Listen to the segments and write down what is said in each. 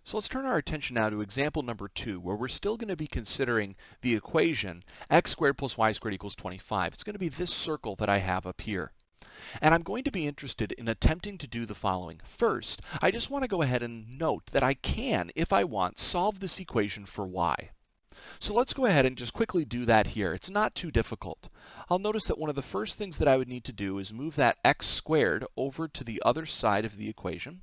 So let's turn our attention now to example number 2, where we're still going to be considering the equation x squared plus y squared equals 25. It's going to be this circle that I have up here. And I'm going to be interested in attempting to do the following. First, I just want to go ahead and note that I can, if I want, solve this equation for y. So let's go ahead and just quickly do that here. It's not too difficult. I'll notice that one of the first things that I would need to do is move that x squared over to the other side of the equation.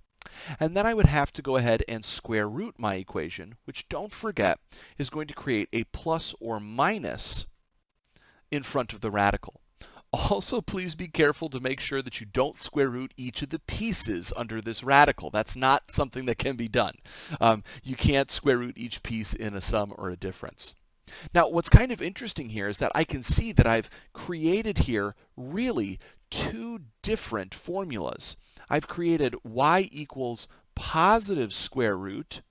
And then I would have to go ahead and square root my equation, which, don't forget, is going to create a plus or minus in front of the radical. Also, please be careful to make sure that you don't square root each of the pieces under this radical. That's not something that can be done. You can't square root each piece in a sum or a difference. Now, what's kind of interesting here is that I can see that I've created here really two different formulas. I've created y equals positive square root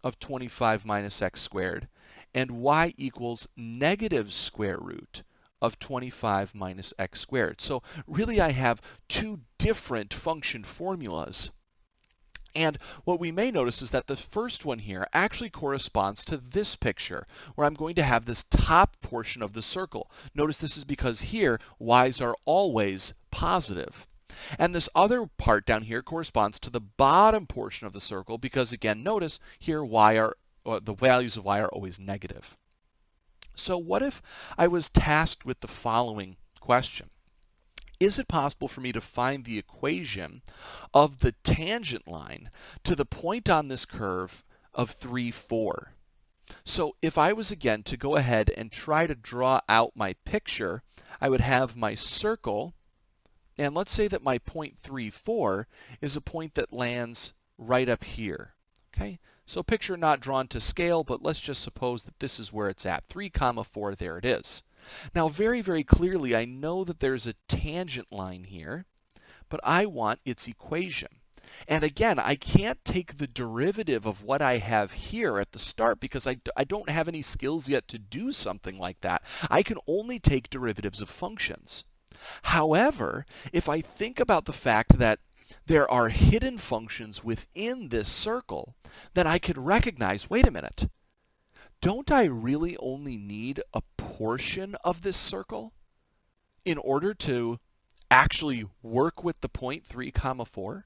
of 25 minus x squared and y equals negative square root of 25 minus x squared. So really I have two different function formulas. And what we may notice is that the first one here actually corresponds to this picture, where I'm going to have this top portion of the circle. Notice this is because here y's are always positive. And this other part down here corresponds to the bottom portion of the circle because, again, notice here the values of y are always negative. So what if I was tasked with the following question? Is it possible for me to find the equation of the tangent line to the point on this curve of 3, 4? So if I was, again, to go ahead and try to draw out my picture, I would have my circle, and let's say that my point 3, 4 is a point that lands right up here. Okay? So picture not drawn to scale, but let's just suppose that this is where it's at. 3, 4, there it is. Now, very, very clearly, I know that there's a tangent line here, but I want its equation. And again, I can't take the derivative of what I have here at the start because I don't have any skills yet to do something like that. I can only take derivatives of functions. However, if I think about the fact that there are hidden functions within this circle, then I could recognize, wait a minute, don't I really only need a portion of this circle in order to actually work with the point 3, 4?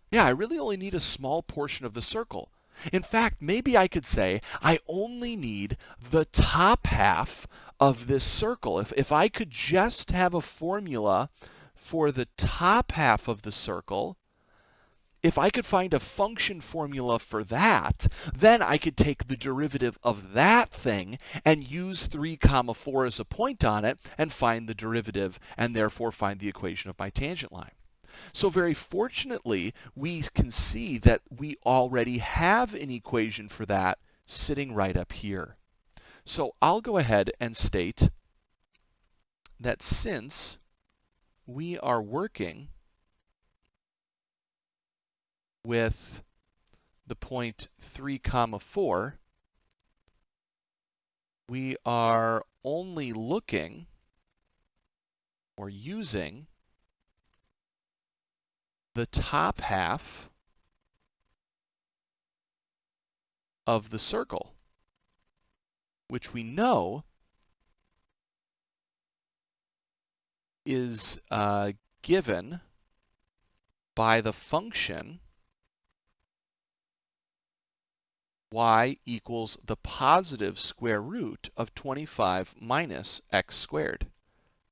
Yeah, I really only need a small portion of the circle. In fact, maybe I could say I only need the top half of this circle. If I could just have a formula for the top half of the circle, if I could find a function formula for that, then I could take the derivative of that thing and use 3, 4 as a point on it and find the derivative and therefore find the equation of my tangent line. So very fortunately, we can see that we already have an equation for that sitting right up here. So I'll go ahead and state that since we are working with the point 3, 4, we are only looking or using the top half of the circle, which we know is given by the function y equals the positive square root of 25 minus x squared.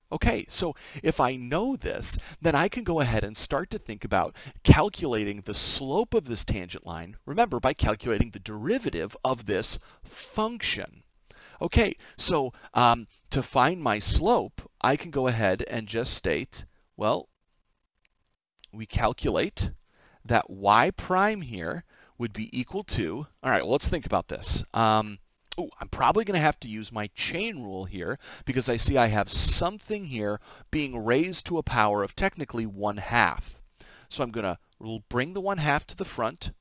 Okay, so if I know this, then I can go ahead and start to think about calculating the slope of this tangent line, remember, by calculating the derivative of this function. Okay, so to find my slope, I can go ahead and just state, well, we calculate that y prime here would be equal to, all right, well, let's think about this. I'm probably going to have to use my chain rule here because I see I have something here being raised to a power of technically 1/2. So I'm going to bring the 1/2 to the front.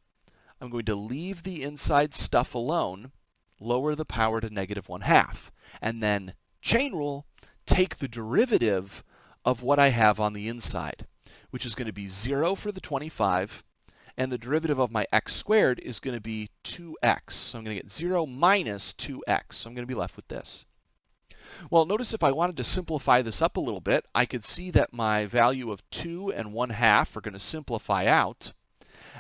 I'm going to leave the inside stuff alone, lower the power to negative 1/2. And then chain rule, take the derivative of what I have on the inside, which is going to be 0 for the 25 and the derivative of my x squared is going to be 2x. So I'm going to get 0 minus 2x. So I'm going to be left with this. Well, notice if I wanted to simplify this up a little bit, I could see that my value of 2 and 1/2 are going to simplify out.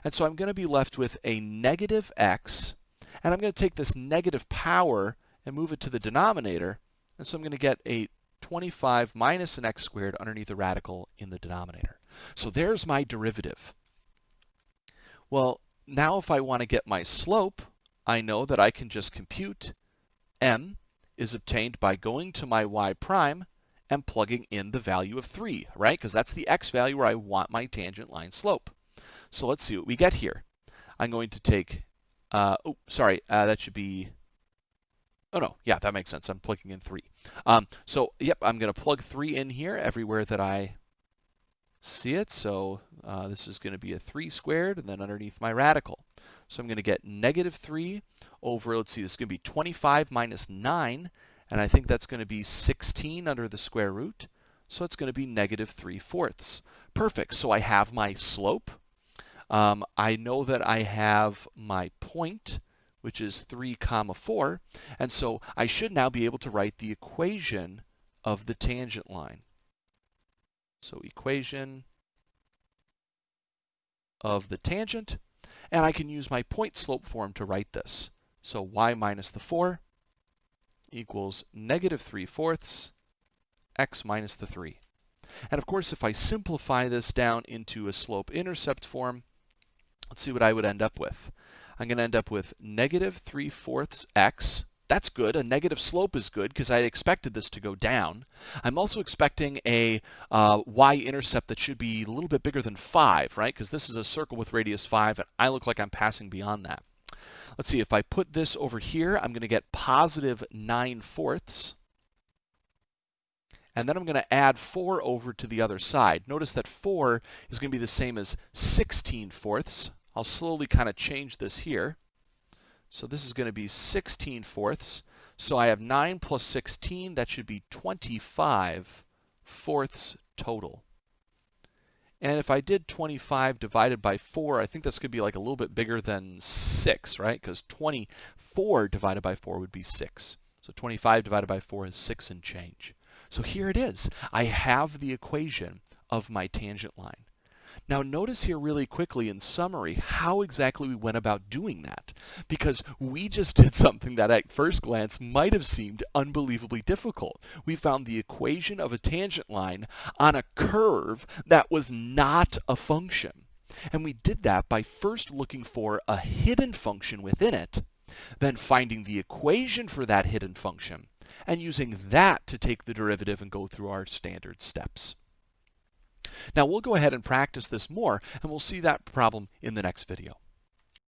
And so I'm going to be left with a negative x, and I'm going to take this negative power and move it to the denominator. And so I'm going to get a 25 minus an x squared underneath the radical in the denominator. So there's my derivative. Well, now if I want to get my slope, I know that I can just compute m is obtained by going to my y prime and plugging in the value of 3, right? Because that's the x value where I want my tangent line slope. So let's see what we get here. I'm going to take, that should be, oh no, yeah, that makes sense. I'm plugging in 3. So, yep, I'm going to plug 3 in here everywhere that I see it. So this is going to be a 3 squared, and then underneath my radical. So I'm going to get negative 3 over, let's see, this is going to be 25 minus 9, and I think that's going to be 16 under the square root. So it's going to be negative 3/4. Perfect. So I have my slope. I know that I have my point, which is 3, 4, and so I should now be able to write the equation of the tangent line. So equation of the tangent, and I can use my point slope form to write this. So y minus the 4 equals negative 3/4 x minus the 3. And of course, if I simplify this down into a slope-intercept form, let's see what I would end up with. I'm going to end up with negative 3/4 x. That's good. A negative slope is good because I expected this to go down. I'm also expecting a y-intercept that should be a little bit bigger than 5, right? Because this is a circle with radius 5, and I look like I'm passing beyond that. Let's see, if I put this over here, I'm going to get positive 9/4. And then I'm going to add 4 over to the other side. Notice that 4 is going to be the same as 16/4. I'll slowly kind of change this here. So this is going to be 16/4. So I have 9 plus 16. That should be 25/4 total. And if I did 25 divided by 4, I think that's going to be like a little bit bigger than 6, right? Because 24 divided by 4 would be 6. So 25 divided by 4 is 6 and change. So here it is. I have the equation of my tangent line. Now notice here really quickly in summary how exactly we went about doing that, because we just did something that at first glance might have seemed unbelievably difficult. We found the equation of a tangent line on a curve that was not a function. And we did that by first looking for a hidden function within it, then finding the equation for that hidden function, and using that to take the derivative and go through our standard steps. Now we'll go ahead and practice this more, and we'll see that problem in the next video.